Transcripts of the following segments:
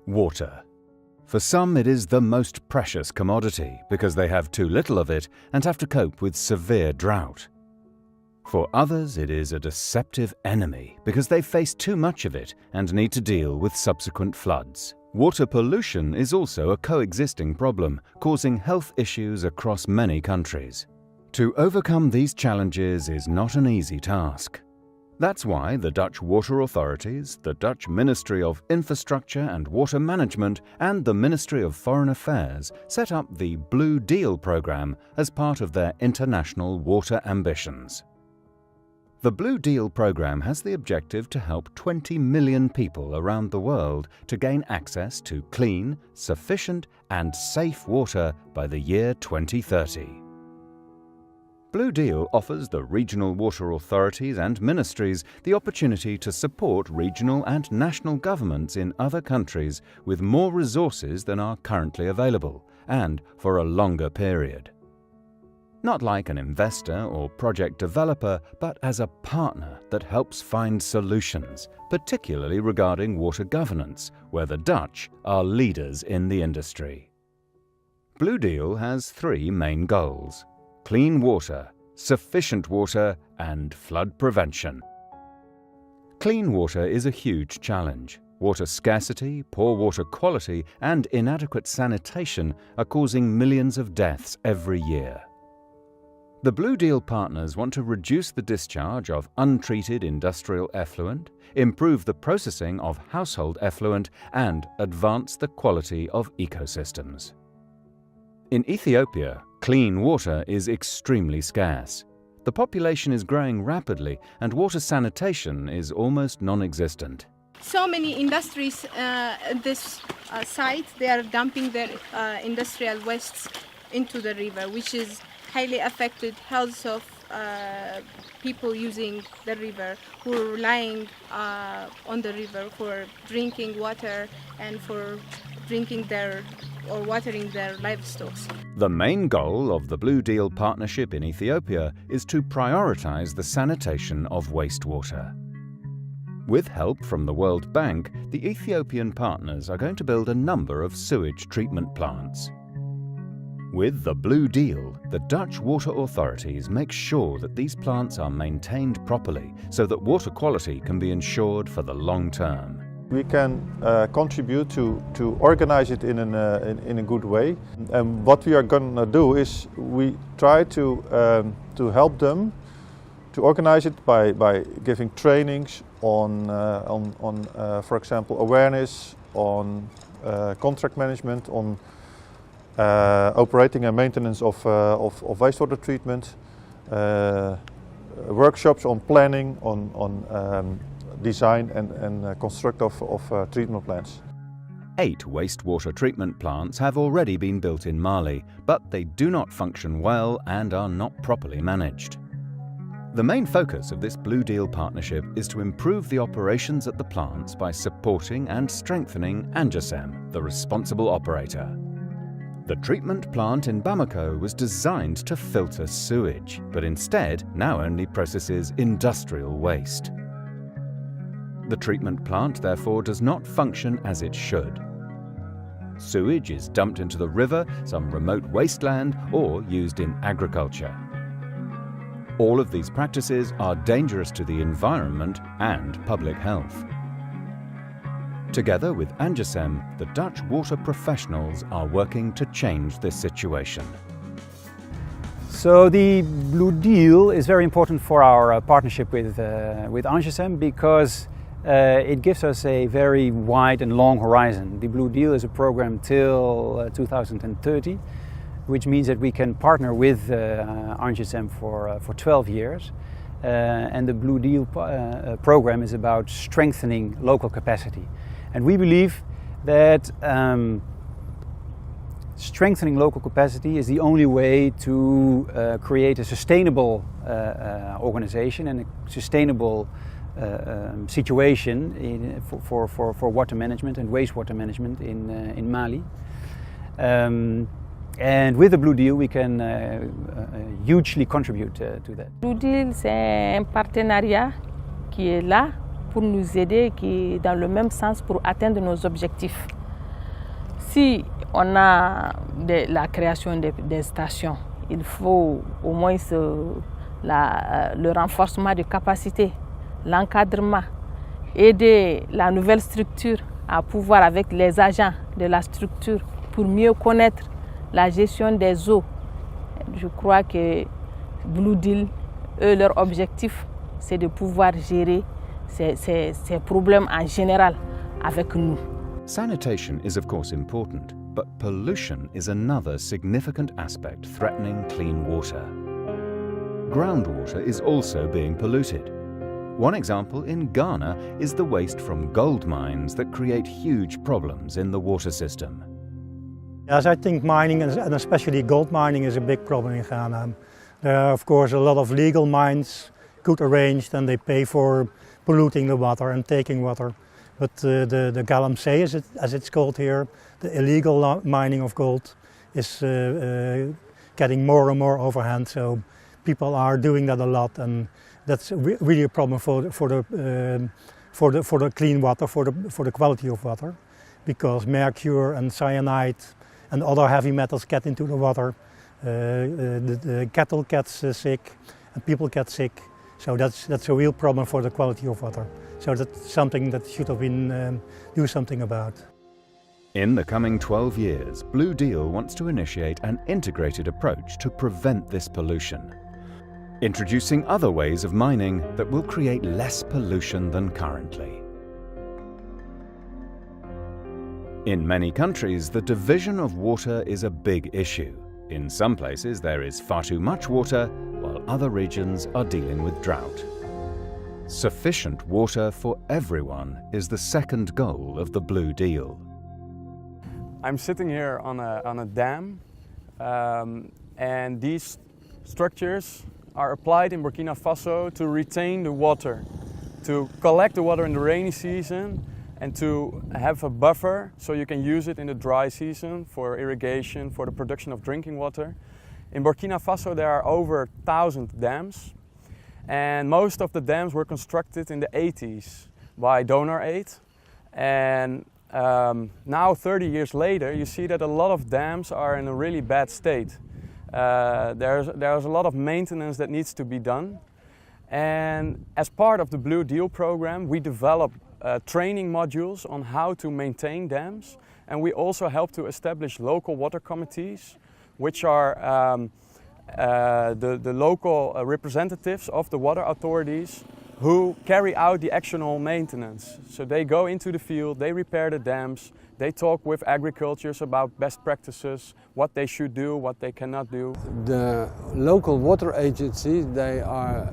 Water. For some, it is the most precious commodity because they have too little of it and have to cope with severe drought. For others, it is a deceptive enemy because they face too much of it and need to deal with subsequent floods. Water pollution is also a coexisting problem, causing health issues across many countries. To overcome these challenges is not an easy task. That's why the Dutch water authorities, the Dutch Ministry of Infrastructure and Water Management, and the Ministry of Foreign Affairs set up the Blue Deal program as part of their international water ambitions. The Blue Deal program has the objective to help 20 million people around the world to gain access to clean, sufficient, and safe water by the year 2030. Blue Deal offers the regional water authorities and ministries the opportunity to support regional and national governments in other countries with more resources than are currently available, and for a longer period. Not like an investor or project developer, but as a partner that helps find solutions, particularly regarding water governance, where the Dutch are leaders in the industry. Blue Deal has three main goals: clean water, sufficient water, and flood prevention. Clean water is a huge challenge. Water scarcity, poor water quality, and inadequate sanitation are causing millions of deaths every year. The Blue Deal partners want to reduce the discharge of untreated industrial effluent, improve the processing of household effluent, and advance the quality of ecosystems. In Ethiopia, clean water is extremely scarce. The population is growing rapidly and water sanitation is almost non-existent. So many industries at this site, they are dumping their industrial wastes into the river, which is highly affected health of people using the river, who are relying on the river for drinking water and for drinking or watering their livestock. The main goal of the Blue Deal partnership in Ethiopia is to prioritize the sanitation of wastewater. With help from the World Bank, the Ethiopian partners are going to build a number of sewage treatment plants. With the Blue Deal, the Dutch water authorities make sure that these plants are maintained properly so that water quality can be ensured for the long term. We can contribute to organize it in a good way. And what we are going to do is we try to help them to organize it by giving trainings on for example, awareness, on contract management, on operating and maintenance of wastewater treatment, workshops on planning, on design and construct of treatment plants. 8 wastewater treatment plants have already been built in Mali, but they do not function well and are not properly managed. The main focus of this Blue Deal partnership is to improve the operations at the plants by supporting and strengthening Angesem, the responsible operator. The treatment plant in Bamako was designed to filter sewage, but instead now only processes industrial waste. The treatment plant therefore does not function as it should. Sewage is dumped into the river, some remote wasteland, or used in agriculture. All of these practices are dangerous to the environment and public health. Together with Angesem, the Dutch water professionals are working to change this situation. So the Blue Deal is very important for our partnership with Angesem because it gives us a very wide and long horizon. The Blue Deal is a program till 2030, which means that we can partner with Angesem for 12 years. And the Blue Deal program is about strengthening local capacity. And we believe that strengthening local capacity is the only way to create a sustainable organization and a sustainable situation for water management and wastewater management in Mali. And with the Blue Deal, we can hugely contribute to that. Blue Deal, c'est un partenariat qui est là pour nous aider, qui est dans le même sens pour atteindre nos objectifs. Si on a la création des stations, il faut au moins le renforcement de capacité, l'encadrement, aider la nouvelle structure à pouvoir avec les agents de la structure pour mieux connaître la gestion des eaux. Je crois que Blue Deal, eux, leur objectif, c'est de pouvoir gérer ces problèmes en général avec nous. Sanitation is of course important, but pollution is another significant aspect threatening clean water. Groundwater is also being polluted. One example in Ghana is the waste from gold mines that create huge problems in the water system. Yes, I think mining, and especially gold mining, is a big problem in Ghana. There are of course a lot of legal mines, good arranged, and they pay for polluting the water and taking water. But the galamsey, as it's called here, the illegal mining of gold, is getting more and more overhand. So people are doing that a lot, and that's really a problem for the clean water, for the quality of water, because mercury and cyanide and other heavy metals get into the water. The cattle gets sick, and people get sick. So that's a real problem for the quality of water. So that's something that should have been do something about. In the coming 12 years, Blue Deal wants to initiate an integrated approach to prevent this pollution, introducing other ways of mining that will create less pollution than currently. In many countries, the division of water is a big issue. In some places, there is far too much water, while other regions are dealing with drought. Sufficient water for everyone is the second goal of the Blue Deal. I'm sitting here on a dam, and these structures are applied in Burkina Faso to retain the water, to collect the water in the rainy season and to have a buffer so you can use it in the dry season for irrigation, for the production of drinking water. In Burkina Faso there are over 1,000 dams, and most of the dams were constructed in the 80s by donor aid. And now 30 years later you see that a lot of dams are in a really bad state. There's a lot of maintenance that needs to be done, and as part of the Blue Deal program we develop training modules on how to maintain dams, and we also help to establish local water committees, which are the local representatives of the water authorities who carry out the actual maintenance. So they go into the field, they repair the dams, they talk with agricultures about best practices, what they should do, what they cannot do. The local water agencies, they are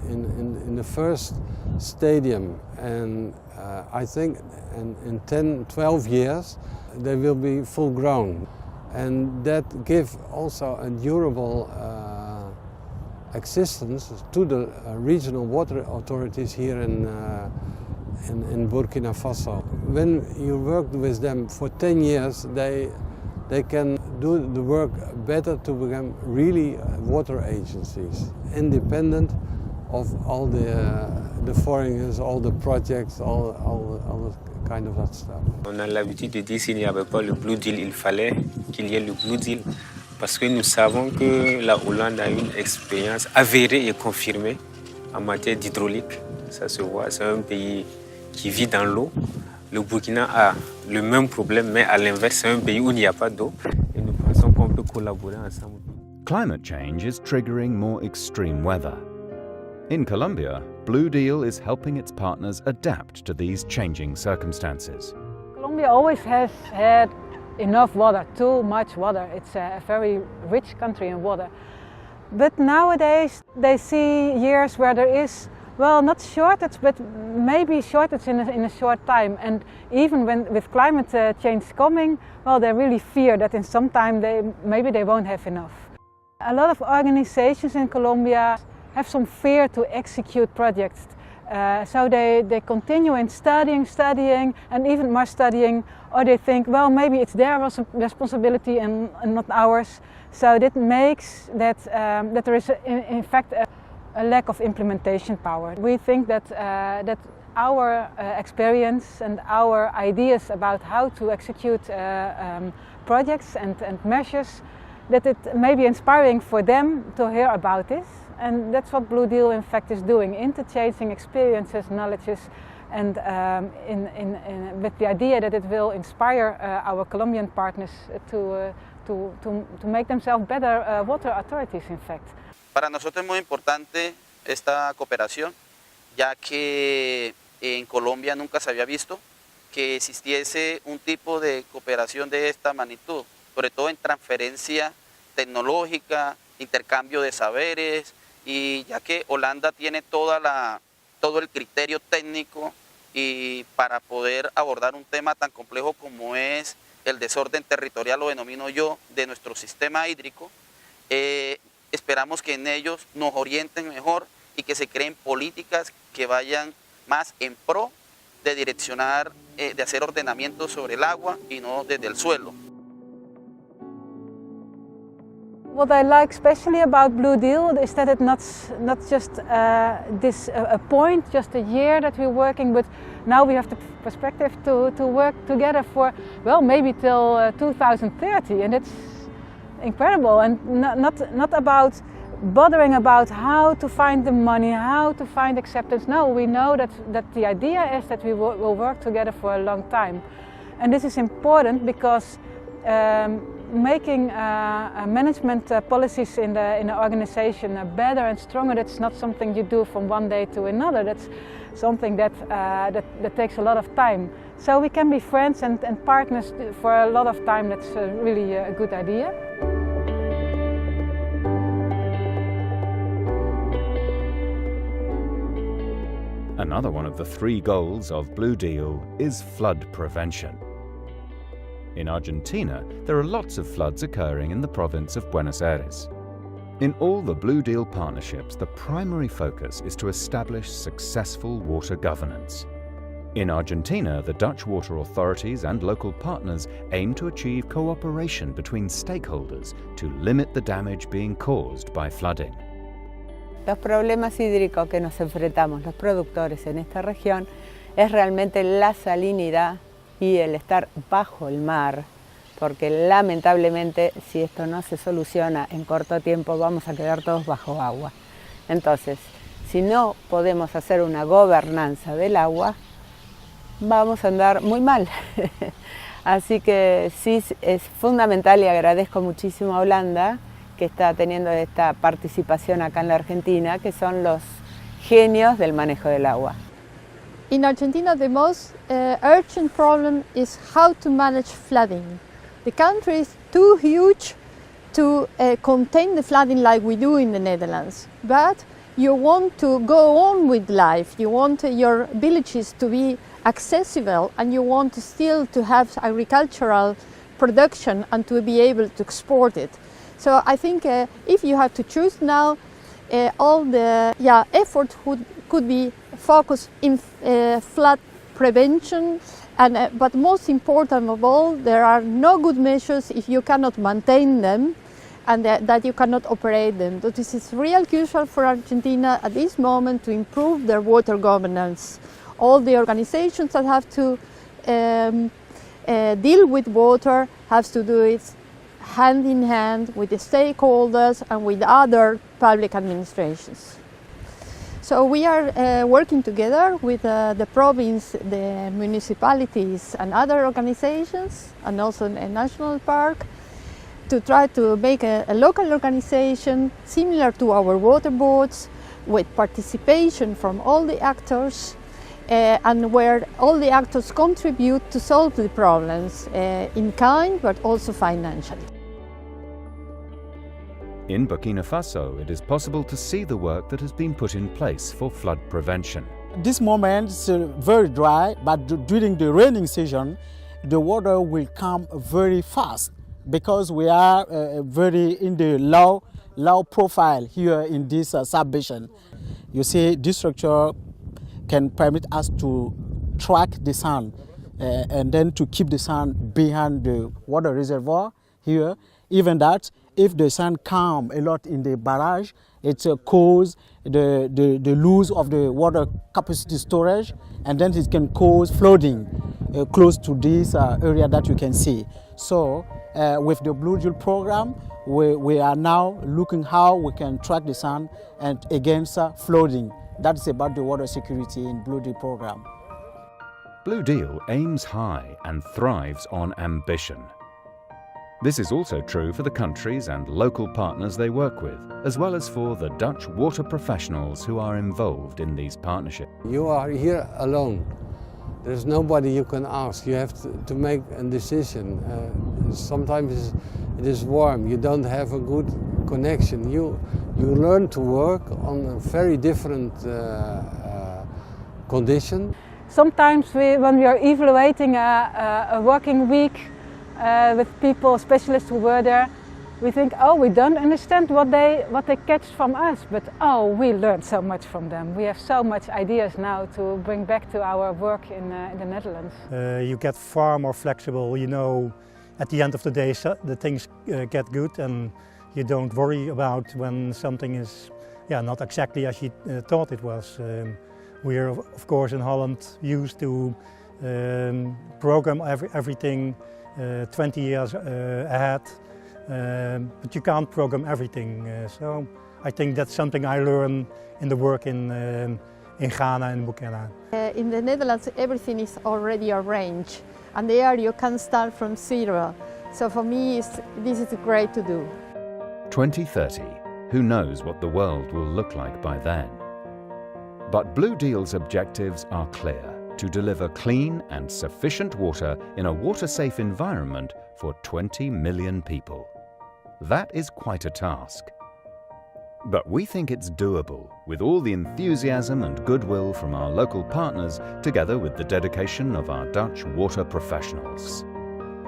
in the first stadium, and I think in 10, 12 years they will be full grown. And that gives also a durable existence to the regional water authorities here in Burkina Faso. When you work with them for 10 years, they can do the work better to become really water agencies, independent of all the foreigners, all the projects, all kind of that stuff. On a l'habitude de dire s'il n'y avait pas le Blue Deal, il fallait qu'il y ait le Blue Deal. Parce que nous savons que la Hollande a une expérience avérée et confirmée en matière d'hydraulique. Ça se voit, c'est un pays qui vit dans l'eau. Le Burkina a le même problème, mais à l'inverse, c'est un pays où il n'y a pas d'eau. Et nous pensons qu'on peut collaborer ensemble. Climate change is triggering more extreme weather. In Colombia, Blue Deal is helping its partners adapt to these changing circumstances. Colombia always has had enough water, too much water. It's a very rich country in water. But nowadays they see years where there is, well, not shortage, but maybe shortage in a short time. And even with climate change coming, well, they really fear that in some time maybe they won't have enough. A lot of organizations in Colombia have some fear to execute projects. So they continue in studying, and even more studying, or they think, well, maybe it's their responsibility and not ours. So that makes that there is in fact a lack of implementation power. We think that our experience and our ideas about how to execute projects and measures, that it may be inspiring for them to hear about this. And that's what Blue Deal in fact is doing, interchanging experiences, knowledges, and with the idea that it will inspire our Colombian partners to make themselves better water authorities in fact. Para nosotros es muy importante esta cooperación, ya que en Colombia nunca se había visto que existiese un tipo de cooperación de esta magnitud, sobre todo en transferencia tecnológica, intercambio de saberes, y ya que Holanda tiene todo el criterio técnico y para poder abordar un tema tan complejo como es el desorden territorial, lo denomino yo, de nuestro sistema hídrico, esperamos que en ellos nos orienten mejor y que se creen políticas que vayan más en pro de direccionar, de hacer ordenamientos sobre el agua y no desde el suelo. What I like especially about Blue Deal is that it's not just a point, just a year that we're working, but now we have the perspective to work together for, well, maybe till 2030, and it's incredible, and not about bothering about how to find the money, how to find acceptance. No, we know that the idea is that we will work together for a long time, and this is important because making management policies in the organization better and stronger, that's not something you do from one day to another. That's something that takes a lot of time. So we can be friends and partners for a lot of time. That's really a good idea. Another one of the 3 goals of Blue Deal is flood prevention. In Argentina, there are lots of floods occurring in the province of Buenos Aires. In all the Blue Deal partnerships, the primary focus is to establish successful water governance. In Argentina, the Dutch water authorities and local partners aim to achieve cooperation between stakeholders to limit the damage being caused by flooding. Los problemas hídricos que nos enfrentamos los productores en esta región es realmente la salinidad y el estar bajo el mar, porque lamentablemente si esto no se soluciona en corto tiempo vamos a quedar todos bajo agua. Entonces, si no podemos hacer una gobernanza del agua, vamos a andar muy mal. Así que sí, es fundamental y agradezco muchísimo a Holanda que está teniendo esta participación acá en la Argentina, que son los genios del manejo del agua. In Argentina, the most urgent problem is how to manage flooding. The country is too huge to contain the flooding like we do in the Netherlands. But you want to go on with life. You want your villages to be accessible, and you want to still to have agricultural production and to be able to export it. So I think if you have to choose now, all the effort could be focused in flood prevention, and but most important of all, there are no good measures if you cannot maintain them and that you cannot operate them. So this is real crucial for Argentina at this moment to improve their water governance. All the organizations that have to deal with water have to do it hand in hand with the stakeholders and with other public administrations. So we are working together with the province, the municipalities and other organizations, and also a national park, to try to make a local organization similar to our water boards, with participation from all the actors, and where all the actors contribute to solve the problems in kind but also financially. In Burkina Faso, it is possible to see the work that has been put in place for flood prevention. This moment is very dry, but during the raining season, the water will come very fast because we are very in the low profile here in this sub-basin. You see, this structure can permit us to track the sun and then to keep the sun behind the water reservoir here Even that, if the sun comes a lot in the barrage, it causes the loss of the water capacity storage, and then it can cause flooding close to this area that you can see. So with the Blue Deal program, we are now looking how we can track the sun and against flooding. That's about the water security in Blue Deal program. Blue Deal aims high and thrives on ambition. This is also true for the countries and local partners they work with, as well as for the Dutch water professionals who are involved in these partnerships. You are here alone. There's nobody you can ask. You have to make a decision. Sometimes it is warm. You don't have a good connection. You learn to work on a very different condition. Sometimes when we are evaluating a working week with people, specialists who were there, we think, oh, we don't understand what they catch from us, but oh, we learned so much from them. We have so much ideas now to bring back to our work in the Netherlands. You get far more flexible, you know, at the end of the day the things get good and you don't worry about when something is not exactly as you thought it was. We're of course in Holland used to program everything 20 years ahead, but you can't program everything. So I think that's something I learned in the work in Ghana and Burkina. In the Netherlands, everything is already arranged, and there you can start from zero. So for me, this is great to do. 2030, who knows what the world will look like by then? But Blue Deal's objectives are clear: to deliver clean and sufficient water in a water-safe environment for 20 million people. That is quite a task. But we think it's doable with all the enthusiasm and goodwill from our local partners, together with the dedication of our Dutch water professionals.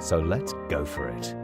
So let's go for it.